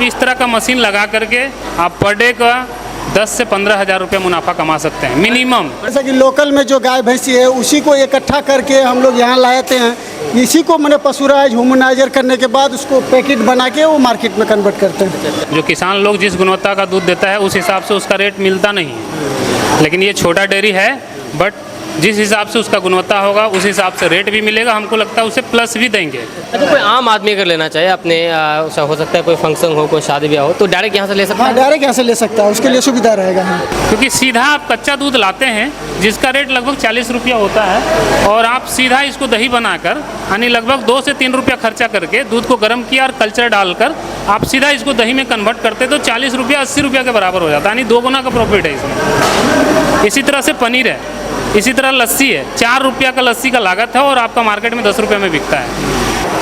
इस तरह का मशीन लगा करके आप पर डे का 10 से 15 हज़ार रुपये मुनाफा कमा सकते हैं मिनिमम। जैसा कि लोकल में जो गाय भैंसी है उसी को इकट्ठा करके हम लोग यहाँ लाते हैं, इसी को मैंने पशुराइज ह्यूमनाइजर करने के बाद उसको पैकेट बना के वो मार्केट में कन्वर्ट करते हैं। जो किसान लोग जिस गुणवत्ता का दूध देता है उस हिसाब से उसका रेट मिलता नहीं है, लेकिन ये छोटा डेयरी है, बट जिस हिसाब से उसका गुणवत्ता होगा उस हिसाब से रेट भी मिलेगा। हमको लगता है उसे प्लस भी देंगे। अच्छा, कोई आम आदमी अगर लेना चाहे अपने हो सकता है कोई फंक्शन हो, कोई शादी ब्याह हो, तो डायरेक्ट यहाँ से ले सकता है? हाँ, डायरेक्ट यहाँ से ले सकता है, उसके लिए सुविधा रहेगा। हाँ, क्योंकि सीधा आप कच्चा दूध लाते हैं जिसका रेट लगभग 40 रुपया होता है, और आप सीधा इसको दही बनाकर यानी लगभग 2 से 3 रुपया खर्चा करके दूध को गर्म किया और कल्चर डालकर आप सीधा इसको दही में कन्वर्ट करते तो 40 रुपया 80 रुपया के बराबर हो जाता है, यानी 2 गुना का प्रॉफिट है इसमें। इसी तरह से पनीर है, इसी तरह लस्सी है, 4 रुपया का लस्सी का लागत है और आपका मार्केट में 10 रुपये में बिकता है।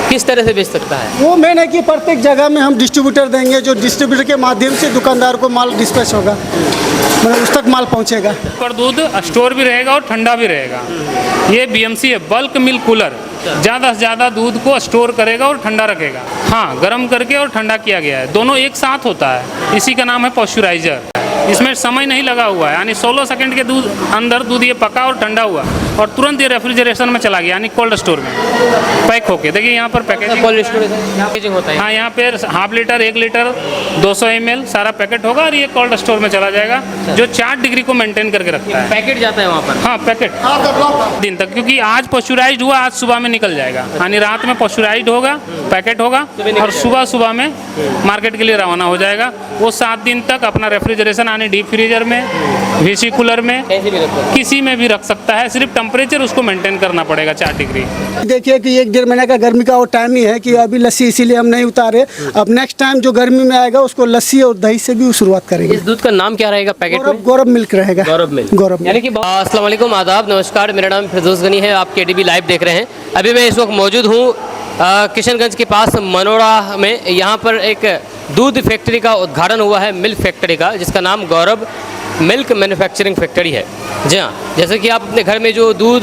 किस तरह से बेच सकता है? वो मेन है कि प्रत्येक जगह में हम डिस्ट्रीब्यूटर देंगे, जो डिस्ट्रीब्यूटर के माध्यम से दुकानदार को माल डिस्पैच होगा, मतलब उस तक माल पहुंचेगा। पर दूध स्टोर भी रहेगा और ठंडा भी रहेगा। ये BMC है, बल्क मिल्क कूलर, ज़्यादा से ज़्यादा दूध को स्टोर करेगा और ठंडा रखेगा। हाँ, गर्म करके और ठंडा किया गया है, दोनों एक साथ होता है, इसी का नाम है पॉस्चराइजर। इसमें समय नहीं लगा हुआ है, यानी 16 सेकंड के दूध अंदर दूध ये पका और ठंडा हुआ और तुरंत ये रेफ्रिजरेशन में चला गया, यानी कोल्ड स्टोर में पैक होके। देखिए यहाँ पर पैकेजिंग, कोल्ड स्टोरेज होता है। हाँ, यहाँ पे हाफ लीटर, 1 लीटर, 200 ml सारा पैकेट होगा और ये कोल्ड स्टोर में चला जाएगा, जो 4 डिग्री को मेंटेन करके रखता है। पैकेट जाता है वहाँ पर? हाँ, पैकेट दिन तक, क्योंकि आज पॉस्चराइज्ड हुआ, आज सुबह में निकल जाएगा, यानी रात में पॉस्चराइज्ड होगा, पैकेट होगा और सुबह में मार्केट के लिए रवाना हो जाएगा। वो 7 दिन तक अपना रेफ्रिजरेशन यानी डीप फ्रीजर में, VC कूलर में, किसी में भी रख सकता है, सिर्फ टेम्परेचर उसको मेंटेन करना पड़ेगा 4 डिग्री। देखिए कि 1-1.5 महीने का गर्मी का वो टाइम ही है कि अभी लस्सी इसीलिए हम नहीं उतारे, अब नेक्स्ट टाइम जो गर्मी में आएगा उसको लस्सी और दही से भी शुरुआत करेंगे। इस दूध का नाम क्या रहेगा पैकेट में? गौरव मिल्क रहेगा। गौरव मिल्क, गौरव। यानी कि अस्सलाम वालेकुम, आदाब, नमस्कार, मेरा नाम फिरदौस गनी है, आप KDB लाइव देख रहे हैं। अभी मैं इस वक्त मौजूद हूँ किशनगंज के पास मनोड़ा में। यहाँ पर एक दूध फैक्ट्री का उद्घाटन हुआ है, मिल्क फैक्ट्री का, जिसका नाम गौरव मिल्क मैन्युफैक्चरिंग फैक्ट्री है। जी हाँ, जैसे कि आप अपने घर में जो दूध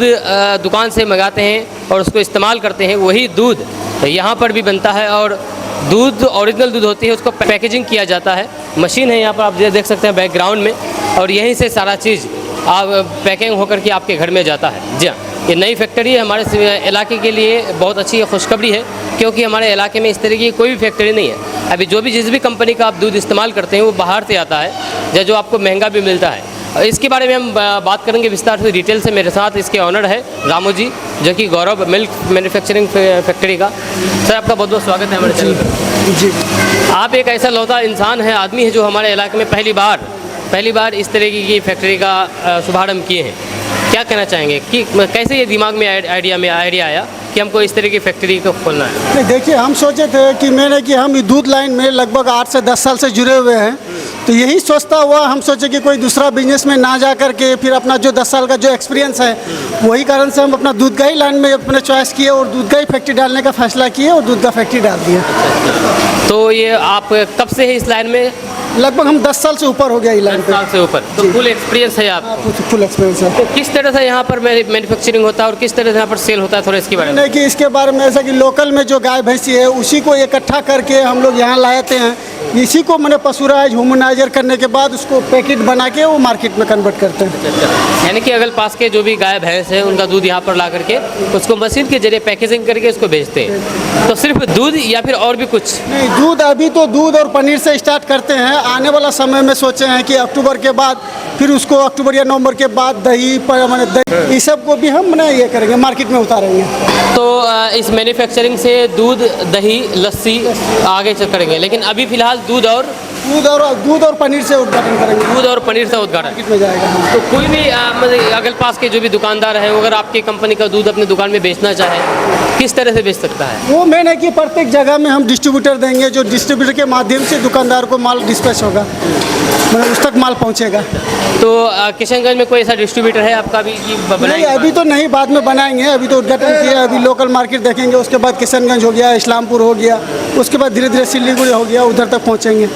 दुकान से मंगाते हैं और उसको इस्तेमाल करते हैं, वही दूध यहाँ पर भी बनता है और दूध ओरिजिनल दूध होती है, उसको पैकेजिंग किया जाता है। मशीन है यहाँ पर, आप देख सकते हैं बैकग्राउंड में, और यहीं से सारा चीज़ आप पैकिंग होकर के आपके घर में जाता है। जी हाँ, ये नई फैक्ट्री है, हमारे इलाके के लिए बहुत अच्छी खुशखबरी है, क्योंकि हमारे इलाके में इस तरह की कोई भी फैक्ट्री नहीं है। अभी जो भी जिस भी कंपनी का आप दूध इस्तेमाल करते हैं वो बाहर से आता है, जो आपको महंगा भी मिलता है। इसके बारे में हम बात करेंगे विस्तार से, डिटेल से। मेरे साथ इसके ऑनर है रामू जी, जो कि गौरव मिल्क मैन्युफैक्चरिंग फैक्ट्री का। सर, आपका बहुत बहुत स्वागत है हमारे चैनल पर। जी, आप एक ऐसा लौता इंसान है, आदमी है, जो हमारे इलाके में पहली बार इस तरह की फैक्ट्री का शुभारंभ किए हैं। क्या कहना चाहेंगे कि कैसे ये दिमाग में आइडिया आया कि हमको इस तरह की फैक्ट्री को खोलना है? नहीं, देखिए हम सोचे थे कि हम दूध लाइन में लगभग 8 से 10 साल से जुड़े हुए हैं, तो यही सोचता हुआ हम सोचे कि कोई दूसरा बिजनेस में ना जा करके फिर अपना जो 10 साल का जो एक्सपीरियंस है, वही कारण से हम अपना दूध का ही लाइन में अपने चॉइस किए और दूध का ही फैक्ट्री डालने का फैसला किए और दूध का फैक्ट्री डाल दिया। तो ये आप कब से है इस लाइन में? लगभग हम 10 साल से ऊपर हो गया ये लाइन 10 साल से ऊपर, तो फुल एक्सपीरियंस है आपको? फुल एक्सपीरियंस है। तो किस तरह से यहाँ पर मैन्युफैक्चरिंग होता है और किस तरह से यहाँ पर सेल होता है, थोड़ा इसके बारे में? नहीं, कि इसके बारे में ऐसा कि लोकल में जो गाय भैंसी है उसी को इकट्ठा करके हम लोग यहाँ लाते हैं, इसी को मैंने पशुराइज ह्यूमनाइजर करने के बाद उसको पैकेट बना के वो मार्केट में कन्वर्ट करते हैं। यानी कि अगल पास के जो भी गाय भैंस है उनका दूध यहाँ पर ला करके उसको मशीन के जरिए पैकेजिंग करके उसको बेचते हैं। तो सिर्फ दूध या फिर और भी कुछ? नहीं, दूध, अभी तो दूध और पनीर से स्टार्ट करते हैं। आने वाला समय में सोचे हैं कि अक्टूबर के बाद फिर उसको अक्टूबर या नवंबर के बाद दही इस सब को भी हम ये करेंगे, मार्केट में उतारेंगे। तो इस मैन्युफैक्चरिंग से दूध, दही, लस्सी आगे से करेंगे, लेकिन अभी फिलहाल दूध और पनीर से उद्घाटन करेंगे। दूध और पनीर से उद्घाटन में जाएगा। तो कोई भी मतलब अगल पास के जो भी दुकानदार है, अगर आपकी कंपनी का दूध अपने दुकान में बेचना चाहे, किस तरह से बेच सकता है? वो मेन है कि प्रत्येक जगह में हम डिस्ट्रीब्यूटर देंगे, जो डिस्ट्रीब्यूटर के माध्यम से दुकानदार को माल डिस्पैच होगा, मतलब उस तक माल पहुंचेगा। तो किशनगंज में कोई ऐसा डिस्ट्रीब्यूटर है आपका भी? नहीं, अभी तो नहीं, बाद में बनाएंगे। अभी तो उद्घाटन किया, अभी लोकल मार्केट देखेंगे, उसके बाद किशनगंज हो गया, इस्लामपुर हो गया, उसके बाद धीरे धीरे सिलीगुड़ी हो गया, उधर तक पहुँचेंगे।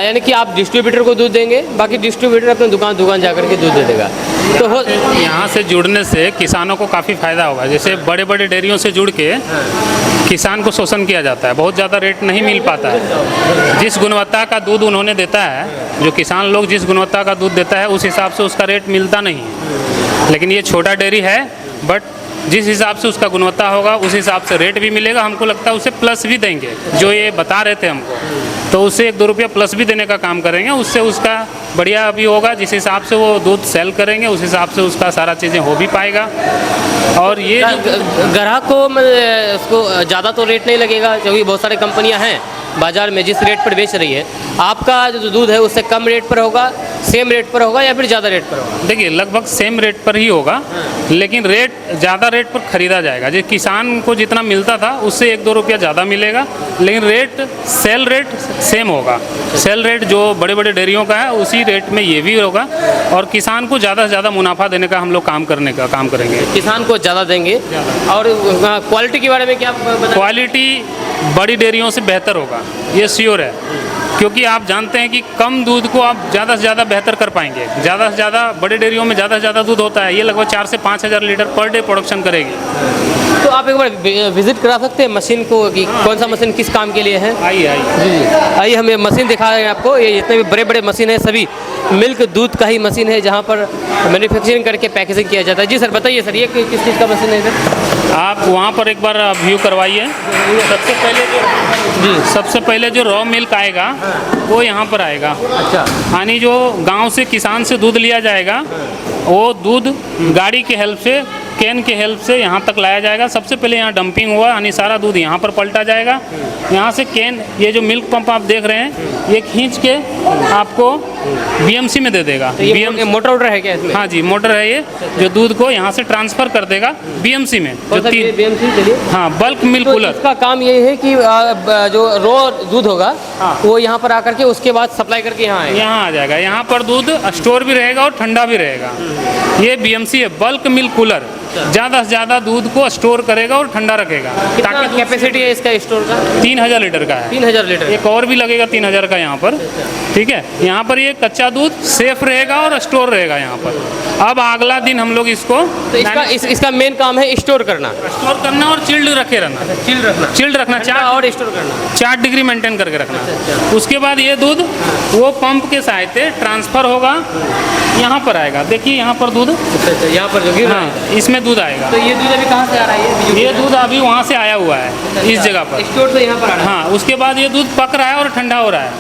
यानी कि आप डिस्ट्रीब्यूटर को दूध देंगे, बाकी डिस्ट्रीब्यूटर अपने दुकान जाकर के दूध दे देगा। तो यहाँ से जुड़ने से किसानों को काफ़ी फ़ायदा होगा। जैसे बड़े बड़े डेयरियों से जुड़ के किसान को शोषण किया जाता है, बहुत ज़्यादा रेट नहीं मिल पाता है। जिस गुणवत्ता का दूध उन्होंने देता है, जो किसान लोग जिस गुणवत्ता का दूध देता है उस हिसाब से उसका रेट मिलता नहीं है। लेकिन ये छोटा डेयरी है, बट जिस हिसाब से उसका गुणवत्ता होगा उस हिसाब से रेट भी मिलेगा। हमको लगता है उसे प्लस भी देंगे, जो ये बता रहे थे हमको, तो उससे 1-2 रुपया प्लस भी देने का काम करेंगे। उससे उसका बढ़िया भी होगा, जिस हिसाब से वो दूध सेल करेंगे उस हिसाब से उसका सारा चीज़ें हो भी पाएगा। और ये ग्राहक को उसको ज़्यादा तो रेट नहीं लगेगा, क्योंकि बहुत सारी कंपनियां हैं बाज़ार में जिस रेट पर बेच रही है। आपका जो दूध है उससे कम रेट पर होगा, सेम रेट पर होगा, या फिर ज़्यादा रेट पर होगा? देखिए, लगभग सेम रेट पर ही होगा, लेकिन रेट ज़्यादा रेट पर खरीदा जाएगा। जो किसान को जितना मिलता था उससे 1-2 रुपया ज़्यादा मिलेगा, लेकिन सेल रेट सेम होगा। सेल रेट जो बड़े बड़े डेयरियों का है उसी रेट में ये भी होगा, और किसान को ज़्यादा से ज़्यादा मुनाफा देने का हम लोग काम करेंगे। किसान को ज़्यादा देंगे। और क्वालिटी के बारे में क्या बताएं? क्वालिटी बड़ी डेयरियों से बेहतर होगा, ये श्योर है, क्योंकि आप जानते हैं कि कम दूध को आप ज़्यादा से ज़्यादा बेहतर कर पाएंगे। ज़्यादा से ज़्यादा बड़े डेयरियों में ज़्यादा से ज़्यादा दूध होता है, ये लगभग 4 से 5 हज़ार लीटर पर डे प्रोडक्शन करेगी। तो आप एक बार विजिट करा सकते हैं मशीन को, कि कौन सा मशीन किस काम के लिए है? आइए जी, आइए हम ये मशीन दिखा रहे हैं आपको। ये जितने भी बड़े बड़े मशीन है सभी मिल्क दूध का ही मशीन है, जहाँ पर मैन्युफैक्चरिंग करके पैकेजिंग किया जाता है। जी सर, बताइए सर, ये किस चीज़ का मशीन है इधर? आप वहाँ पर एक बार व्यू करवाइए। सबसे पहले जो रॉ मिल्क आएगा वो यहाँ पर आएगा। अच्छा। यानी जो गांव से किसान से दूध लिया जाएगा वो दूध गाड़ी की हेल्प से, कैन के हेल्प से यहाँ तक लाया जाएगा। सबसे पहले यहाँ डंपिंग हुआ, यानी सारा दूध यहाँ पर पलटा जाएगा। यहाँ से कैन, ये जो मिल्क पंप आप देख रहे हैं, ये खींच के आपको बीएमसी में दे देगा। ये मोटर है क्या इसमें? हाँ जी, मोटर है ये, जो दूध को यहाँ से ट्रांसफ़र कर देगा बीएमसी में। बीएमसी, चलिए। हाँ, बल्क मिल्क कूलर। इसका काम ये है कि जो रॉ दूध होगा वो यहाँ पर आकर के उसके बाद सप्लाई करके यहाँ आ जाएगा। यहाँ पर दूध स्टोर भी रहेगा और ठंडा भी रहेगा। ये बीएमसी है, बल्क मिल्क कूलर। ज़्यादा से ज़्यादा दूध को स्टोर करेगा और ठंडा रखेगा। ताकि कैपेसिटी है इसका स्टोर का? 3000 लीटर का है। 3000 लीटर। एक और भी लगेगा 3000 का यहाँ पर। ठीक है, यहाँ पर ये कच्चा दूध सेफ रहेगा और स्टोर रहेगा यहाँ पर। अब अगला दिन हम लोग इसको, तो इसका मेन काम है स्टोर करना और चिल्ड रखे रहना। चिल्ड रखना, और स्टोर करना, 4 डिग्री मेंटेन करके रखना। उसके बाद ये दूध वो पंप के सहायता ट्रांसफ़र होगा, यहाँ पर आएगा। देखिए यहाँ पर दूध, यहाँ पर जो हाँ, इसमें दूध आएगा। तो ये दूध अभी कहाँ से आ रहा है? ये दूध अभी वहाँ से आया हुआ है, इस जगह पर स्टोर से यहाँ पर आ रहा है। हाँ, उसके बाद ये दूध पक रहा है और ठंडा हो रहा है,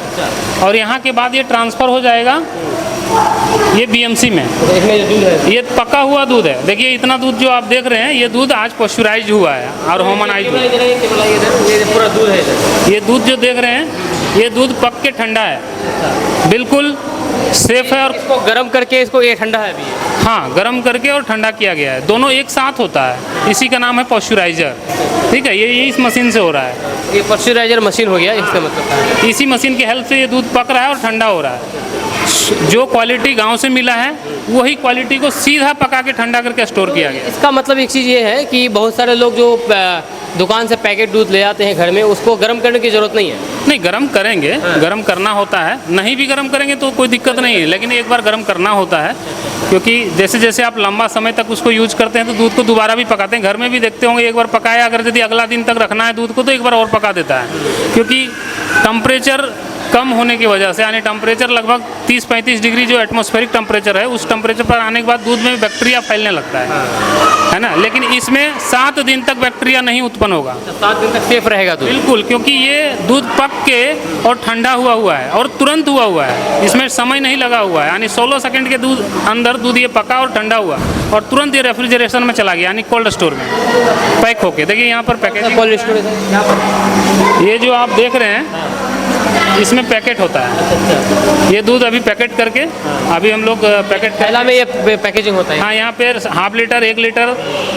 और यहाँ के बाद ये ट्रांसफ़र हो जाएगा ये बीएमसी में। इसमें जो दूध है, ये पका हुआ दूध है। देखिए इतना दूध जो आप देख रहे हैं, ये दूध आज पॉस्चराइज हुआ है और होमनाइज हुआ है। ये पूरा दूध है। ये दूध जो देख रहे हैं, ये दूध पक के ठंडा है, बिल्कुल सेफ है। और इसको गर्म करके इसको, ये ठंडा है अभी? हाँ, गर्म करके और ठंडा किया गया है, दोनों एक साथ होता है। इसी का नाम है पॉस्चराइजर। ठीक है, ये इस मशीन से हो रहा है। ये पॉस्चराइजर मशीन हो गया इसका मतलब? इसी मशीन की हेल्प से ये दूध पक रहा है और ठंडा हो रहा है। जो क्वालिटी गांव से मिला है वही क्वालिटी को सीधा पका के ठंडा करके स्टोर किया गया। इसका मतलब एक चीज़ ये है कि बहुत सारे लोग जो दुकान से पैकेट दूध ले आते हैं घर में, उसको गर्म करने की ज़रूरत नहीं है? नहीं, गर्म करेंगे, गर्म करना होता है। नहीं भी गर्म करेंगे तो कोई दिक्कत नहीं है, लेकिन एक बार गर्म करना होता है, क्योंकि जैसे जैसे आप लंबा समय तक उसको यूज करते हैं तो दूध को दोबारा भी पकाते हैं। घर में भी देखते होंगे, एक बार पकाया, अगर यदि अगला दिन तक रखना है दूध को तो एक बार और पका देता है, क्योंकि टेम्परेचर कम होने की वजह से, यानी टेम्परेचर लगभग 30-35 डिग्री जो एटमॉस्फेरिक टेम्परेचर है, उस टेम्परेचर पर आने के बाद दूध में बैक्टीरिया फैलने लगता है ना। लेकिन इसमें 7 दिन तक बैक्टीरिया नहीं उत्पन्न होगा। 7 दिन तक सेफ रहेगा दूध? बिल्कुल, क्योंकि ये दूध पक के और ठंडा हुआ है और तुरंत हुआ है। इसमें समय नहीं लगा हुआ है, यानी 16 सेकंड के अंदर दूध ये पका और ठंडा हुआ और तुरंत ये रेफ्रिजरेशन में चला गया, यानी कोल्ड स्टोर में पैक होके। देखिए यहाँ पर पैकेजिंग, कोल्ड स्टोरेज, ये जो आप देख रहे हैं इसमें पैकेट होता है। ये दूध अभी पैकेट करके अभी हम लोग पैकेट पहला में ये पैकेजिंग होता है। हाँ, यहाँ पे 1/2 लीटर, 1 लीटर,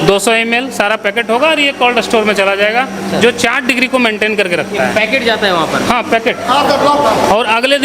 200 ml सारा पैकेट होगा और ये कोल्ड स्टोर में चला जाएगा, जो 4 डिग्री को मेंटेन करके रखता है। पैकेट जाता है वहाँ पर? हाँ, पैकेट। और अगले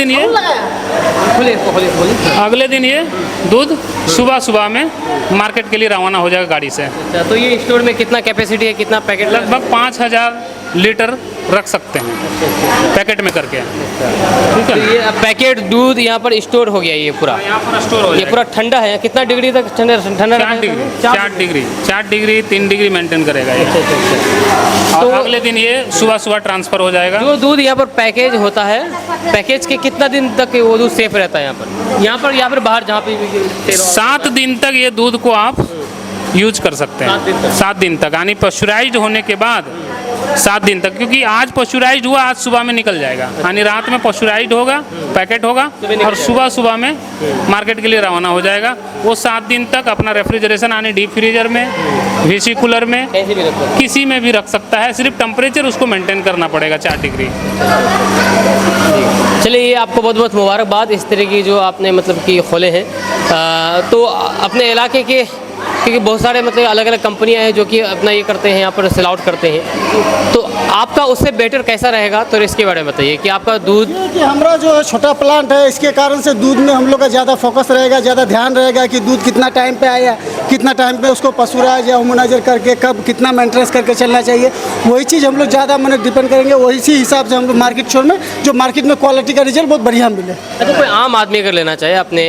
दिन ये दूध सुबह में मार्केट के लिए रवाना हो जाएगा गाड़ी से। अच्छा, तो ये स्टोर में कितना कैपेसिटी है, कितना पैकेट? लगभग 5000 लीटर रख सकते हैं पैकेट में करके। ठीक तो है। ये पैकेट दूध यहाँ पर स्टोर हो गया ये पूरा, यहाँ पर स्टोर हो ये पूरा ठंडा है। कितना डिग्री तक ठंडा ठंडा रहता है? 4 डिग्री 3 डिग्री मेंटेन करेगा ये। और तो- अगले दिन ये सुबह सुबह ट्रांसफर हो जाएगा। जो दूध यहाँ पर पैकेज होता है, पैकेज के कितना दिन तक वो दूध सेफ रहता है यहाँ पर बाहर जहाँ पे भी 7 दिन तक ये दूध को आप यूज कर सकते 7 दिन हैं। तक। 7 दिन तक, यानी पश्चराइज्ड होने के बाद 7 दिन तक, क्योंकि आज पश्चराइज्ड हुआ, आज सुबह में निकल जाएगा, यानी रात में पश्चराइज्ड होगा, पैकेट होगा और सुबह सुबह में मार्केट के लिए रवाना हो जाएगा। वो 7 दिन तक अपना रेफ्रिजरेशन यानी डीप फ्रीजर में, वीसी कूलर में, कैसे भी रखते हैं। किसी में भी रख सकता है। सिर्फ टेम्परेचर उसको मेंटेन करना पड़ेगा 4 डिग्री। चलिए, ये आपको बहुत बहुत मुबारकबाद इस तरह की जो आपने मतलब कि खोले हैं। तो अपने इलाके के, क्योंकि बहुत सारे मतलब अलग अलग कंपनियां हैं जो कि अपना ये करते हैं, यहाँ पर सेल आउट करते हैं, तो आपका उससे बेटर कैसा रहेगा? तो इसके बारे में बताइए कि आपका दूध ये कि हमारा जो है छोटा प्लांट है, इसके कारण से दूध में हम लोग का ज़्यादा फोकस रहेगा, ज़्यादा ध्यान रहेगा कि दूध कितना टाइम पे आया, कितना टाइम पे उसको पशुराज या ह्यूमनाइजर करके कब कितना मेंटेनेंस करके चलना चाहिए, वही चीज़ हम लोग ज़्यादा मैंने डिपेंड करेंगे। वही इसी हिसाब से हम लोग मार्केट छोड़ में जो मार्केट में क्वालिटी का रिजल्ट बहुत बढ़िया मिले। अच्छा, कोई आम आदमी अगर लेना चाहे अपने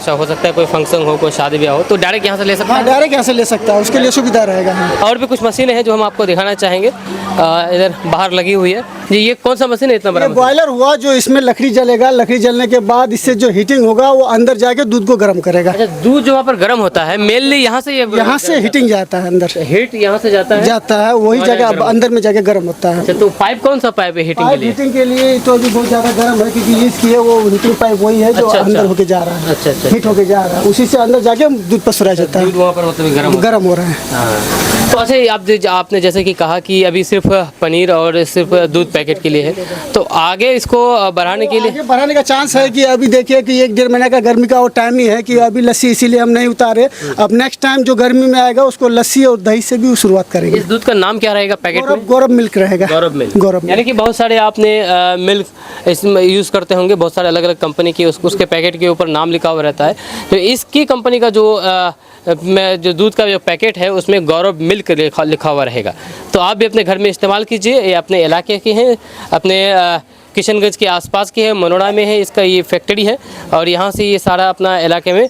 हो सकता है कोई फंक्शन हो, कोई शादी ब्याह हो, तो डायरेक्ट यहाँ से ले सकता हाँ, है? डायरेक्ट यहाँ से ले सकता है, उसके लिए सुविधा रहेगा। हाँ। और भी कुछ मशीनें हैं जो हम आपको दिखाना चाहेंगे, इधर बाहर लगी हुई है जी। ये कौन सा मशीन है इतना बड़ा ये मशीन? बॉयलर हुआ जो इसमें लकड़ी जलेगा, लकड़ी जलने के बाद इससे जो हीटिंग होगा वो अंदर जाके दूध को गर्म करेगा। अच्छा, दूध जो वहाँ पर गर्म होता है मेनली यहाँ से ये यहाँ से हीटिंग जाता है, अंदर हीट यहाँ से जाता है। वही वहाँ जगह गर्म। अंदर में जाके गर्म होता है। अच्छा, तो पाइप कौन सा पाइप है हीटिंग के पाइप लिए? हीटिंग के लिए तो अभी बहुत ज़्यादा गर्म है, क्योंकि यूज किए वो हीटिंग पाइप वही है जो अच्छा, अंदर अच्छा। होके जा रहा है। अच्छा, अच्छा। हीट होके जा रहा है, उसी से अंदर जाके दूध पसुरा जाता दूध है, वहाँ पर मतलब गर्म होता गर्म हो रहा है। है। तो अच्छा, आपने जैसे कि कहा कि अभी सिर्फ पनीर और सिर्फ दूध पैकेट के लिए है, तो आगे इसको बढ़ाने के लिए आगे बढ़ाने का चांस है कि अभी देखिए कि 1-1.5 महीने का गर्मी का वो टाइम ही है कि अभी लस्सी इसीलिए हम नहीं उतारे। अब नेक्स्ट टाइम जो गर्मी में आएगा उसको लस्सी और दही से भी शुरुआत करेंगे। इस दूध का नाम क्या रहेगा पैकेट में? गौरव मिल्क रहेगा। गौरव मिल्क। गौरव यानी कि बहुत सारे आपने मिल्क इसमें यूज़ करते होंगे, बहुत सारे अलग अलग कंपनी के उसके पैकेट के ऊपर नाम लिखा हुआ रहता है। तो इसकी कंपनी का जो दूध का जो पैकेट है उसमें गौरव मिल्क लिखा हुआ रहेगा। तो आप भी अपने घर में इस्तेमाल कीजिए। ये अपने इलाके के हैं, अपने किशनगंज के आसपास के है, मनोड़ा में है इसका ये फैक्ट्री है, और यहाँ से ये सारा अपना इलाके में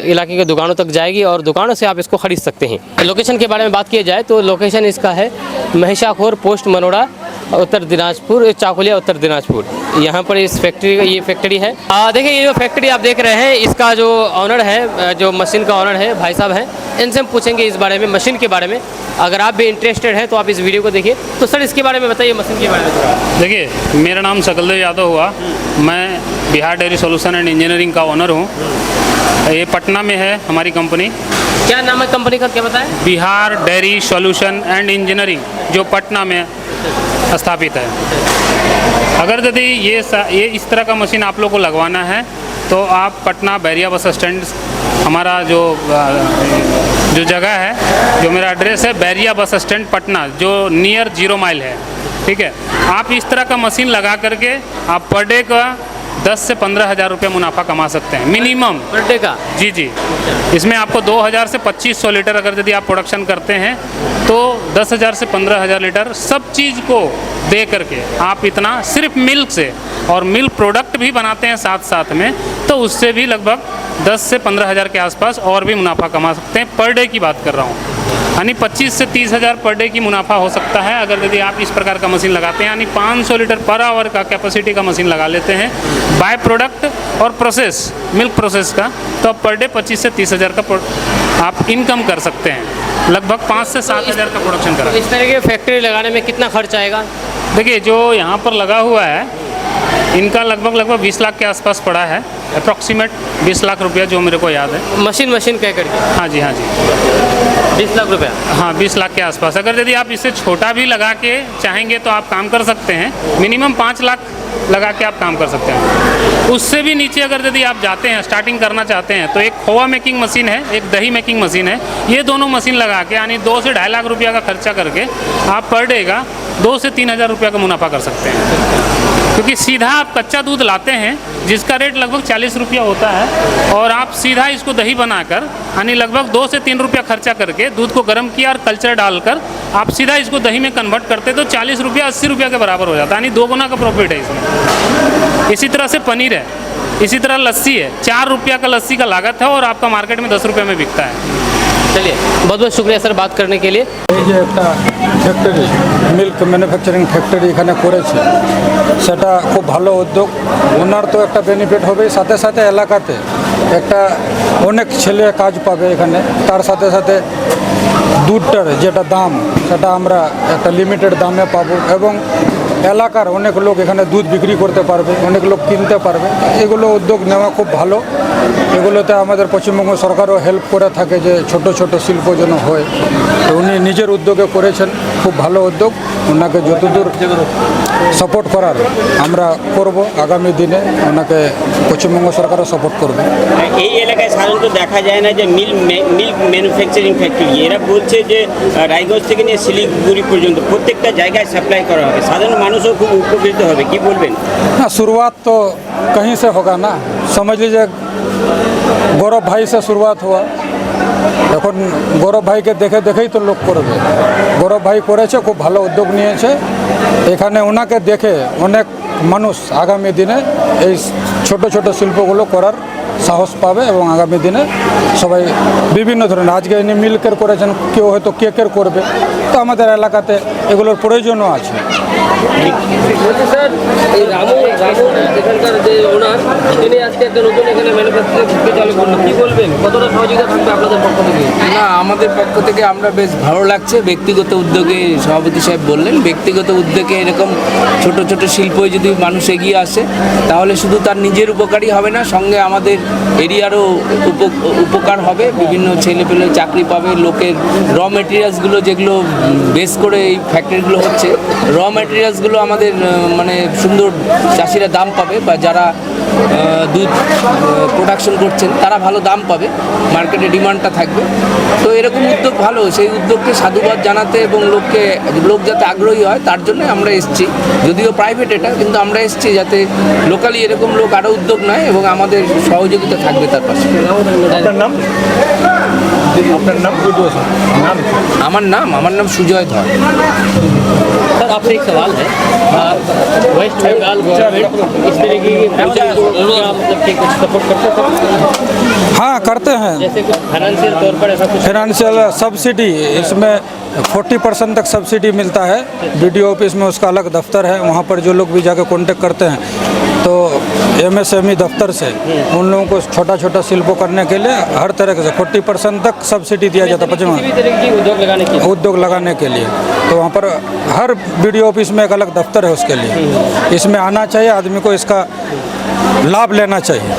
इलाके के दुकानों तक जाएगी और दुकानों से आप इसको ख़रीद सकते हैं। लोकेशन के बारे में बात किया जाए तो लोकेशन इसका है महिषाखोर पोस्ट मनोड़ा, उत्तर दिनाजपुर, चाकुलिया उत्तर दिनाजपुर। यहाँ पर इस फैक्ट्री का ये फैक्ट्री है। देखिए, ये जो फैक्ट्री आप देख रहे हैं इसका जो ऑनर है, जो मशीन का ऑनर है, भाई साहब हैं, इनसे हम पूछेंगे इस बारे में, मशीन के बारे में। अगर आप भी इंटरेस्टेड हैं तो आप इस वीडियो को देखिए। तो सर, इसके बारे में बताइए, मशीन के बारे में थोड़ा। देखिए, मेरा नाम सकलदेव यादव हुआ, मैं Bihar dairy solution and engineering का ओनर हूँ। ये पटना में है हमारी कंपनी। क्या नाम है कंपनी का, क्या बताएं? Bihar dairy solution and engineering, जो पटना में स्थापित है। अगर यदि ये इस तरह का मशीन आप लोग को लगवाना है तो आप पटना बैरिया बस स्टैंड, हमारा जो जगह है, जो मेरा एड्रेस है बैरिया बस स्टैंड पटना, जो नियर 0 माइल है। ठीक है, आप इस तरह का मशीन लगा करके आप पर डे का 10 से 15 हज़ार रुपये मुनाफा कमा सकते हैं मिनिमम पर डे का। जी जी। इसमें आपको 2000 से 2500 लीटर अगर यदि आप प्रोडक्शन करते हैं तो 10,000 से 15,000 लीटर सब चीज़ को दे करके आप इतना सिर्फ मिल्क से, और मिल्क प्रोडक्ट भी बनाते हैं साथ साथ में, तो उससे भी लगभग 10 से 15,000 के आसपास और भी मुनाफा कमा सकते हैं। पर डे की बात कर रहा हूँ, यानी 25 से 30 हज़ार पर डे की मुनाफा हो सकता है अगर यदि आप इस प्रकार का मशीन लगाते हैं। यानी 500 लीटर पर आवर का कैपेसिटी का मशीन लगा लेते हैं बाय प्रोडक्ट और प्रोसेस, मिल्क प्रोसेस का, तो पर डे 25 से 30 हज़ार का आप इनकम कर सकते हैं। लगभग 5 से 7 हज़ार का प्रोडक्शन करा। तो इस तरह के फैक्ट्री लगाने में कितना खर्च आएगा? देखिए, जो यहाँ पर लगा हुआ है इनका लगभग 20 लाख के आसपास पड़ा है, अप्रॉक्सीमेट 20 लाख रुपया जो मेरे को याद है। मशीन कह करके? हाँ जी, हाँ जी, 20 लाख रुपया। हाँ 20 लाख के आसपास। अगर यदि आप इससे छोटा भी लगा के चाहेंगे तो आप काम कर सकते हैं। मिनिमम 5 लाख लगा के आप काम कर सकते हैं। उससे भी नीचे अगर यदि आप जाते हैं, स्टार्टिंग करना चाहते हैं, तो एक खोवा मेकिंग मशीन है, एक दही मेकिंग मशीन है। ये दोनों मशीन लगा के यानी 2 से 2.5 लाख रुपया का खर्चा करके आप पर डे का 2 से 3 हज़ार रुपया का मुनाफा कर सकते हैं। क्योंकि सीधा आप कच्चा दूध लाते हैं जिसका रेट लगभग 40 रुपया होता है और आप सीधा इसको दही बनाकर यानी लगभग 2 से 3 रुपया खर्चा करके दूध को गर्म किया और कल्चर डालकर आप सीधा इसको दही में कन्वर्ट करते तो 40 रुपया 80 रुपया के बराबर हो जाता है, यानी 2 गुना का प्रॉफिट है इसमें। इसी तरह से पनीर है, इसी तरह लस्सी है, 4 रुपया का लस्सी का लागत है और आपका मार्केट में 10 रुपये में बिकता है। चलिए, बहुत बहुत शुक्रिया सर बात करने के लिए। এই যে একটা ফ্যাক্টরি মিল্ক ম্যানুফ্যাকচারিং ফ্যাক্টরি এখানে করেছে, সেটা খুব ভালো উদ্যোগ। ওনার তো একটা বেনিফিট হবে, সাথে সাথে এলাকাতে একটা অনেক ছেলে কাজ পাবে এখানে। তার সাথে সাথে দুধটার যেটা দাম সেটা আমরা একটা লিমিটেড দামে পাবো এবং এলাকার অনেক লোক এখানে দুধ বিক্রি করতে পারবে, অনেক লোক কিনতে পারবে। এগুলো উদ্যোগ নেওয়া খুব ভালো। এগুলোতে আমাদের পশ্চিমবঙ্গ সরকারও হেল্প করে থাকে যে ছোট ছোট শিল্প যেন হয়। তো উনি নিজের উদ্যোগে করেছেন, খুব ভালো উদ্যোগ। ওনাকে যতদূর সাপোর্ট করার আমরা করব আগামী দিনে, ওনাকে পশ্চিমবঙ্গ সরকারও সাপোর্ট করবে। এই এলাকায় সাধারণত দেখা যায় না যে মিল্ক ম্যানুফ্যাকচারিং ফ্যাক্টরি, এরা বলছে যে রায়গঞ্জ থেকে নিয়ে শিলিগুড়ি পর্যন্ত প্রত্যেকটা জায়গায় সাপ্লাই করা হবে, সাধারণ মানুষও খুব উপকৃত হবে, কি বলবেন? না, शुरुआत तो कहीं से होगा ना, समझ लीजिए गौरव भाई से शुरुआत हुआ। এখন গৌরব ভাইকে দেখে দেখেই তো লোক করবে। গৌরব ভাই করেছে, খুব ভালো উদ্যোগ নিয়েছে। এখানে ওনাকে দেখে অনেক মানুষ আগামী দিনে এই ছোট ছোট শিল্পগুলো করার সাহস পাবে এবং আগামী দিনে সবাই বিভিন্ন ধরনের, আজকে ইনি মিল্কের করেছেন, কেউ হয়তো কেকের করবে। তো আমাদের এলাকাতে এগুলোর প্রয়োজনও আছে। বলছি স্যার, এই রামু এখানকার যে ওনার, তিনি আজকে একটা নতুন এখানে ম্যানুফ্যাকচারিং ফ্যাক্টরি চালু করলেন, কি বলবেন? কতটা সহযোগিতা থাকবে আপনাদের পক্ষ থেকে? না, আমাদের পক্ষ থেকে আমরা বেশ ভালো লাগছে। ব্যক্তিগত উদ্যোগে সভাপতি সাহেব বললেন, ব্যক্তিগত উদ্যোগে এরকম ছোট ছোট শিল্পই যদি মানুষ এগিয়ে আসে তাহলে শুধু তার নিজের উপকারই হবে না, সঙ্গে আমাদের এরিয়ারও উপকার হবে। বিভিন্ন ছেলেপেলে চাকরি পাবে, লোকের র মেটেরিয়ালসগুলো যেগুলো বেস করে এই ফ্যাক্টরিগুলো হচ্ছে, র মেটেরিয়ালসগুলো আমাদের মানে সুন্দর চাষিরা দাম পাবে, বা যারা দুধ প্রোডাকশন করছেন তারা ভালো দাম পাবে, মার্কেটে ডিমান্ডটা থাকবে। তো এরকম উদ্যোগ ভালো, সেই উদ্যোগকে সাধুবাদ জানাতে এবং লোক যাতে আগ্রহী হয় তার জন্য আমরা এসেছি। যদিও প্রাইভেট এটা, কিন্তু আমরা এসেছি যাতে লোকালি এরকম লোক আরও উদ্যোগ নেয় এবং আমাদের সহযোগিতা থাকবে তার পাশে। আমার নাম সুজয় ধর। सर आपसे एक सवाल है, वेस्ट बंगाल गवर्नमेंट इस तरीके की मतलब कि कुछ सपोर्ट करते हैं? हाँ, करते हैं। जैसे कुछ फाइनेंशियल तौर पर ऐसा कुछ? फाइनेंशियल सब्सिडी, इसमें 40% तक सब्सिडी मिलता है। BDO ऑफिस में उसका अलग दफ्तर है, वहाँ पर जो लोग भी जाकर कांटेक्ट करते हैं तो MSME दफ्तर से उन लोगों को छोटा छोटा शिल्प करने के लिए हर तरह से 40% तक सब्सिडी दिया जाता है किसी भी तरह की उद्योग लगाने के लिए। तो वहाँ पर हर BDO ऑफिस में एक अलग दफ्तर है उसके लिए। इसमें आना चाहिए, आदमी को इसका लाभ लेना चाहिए।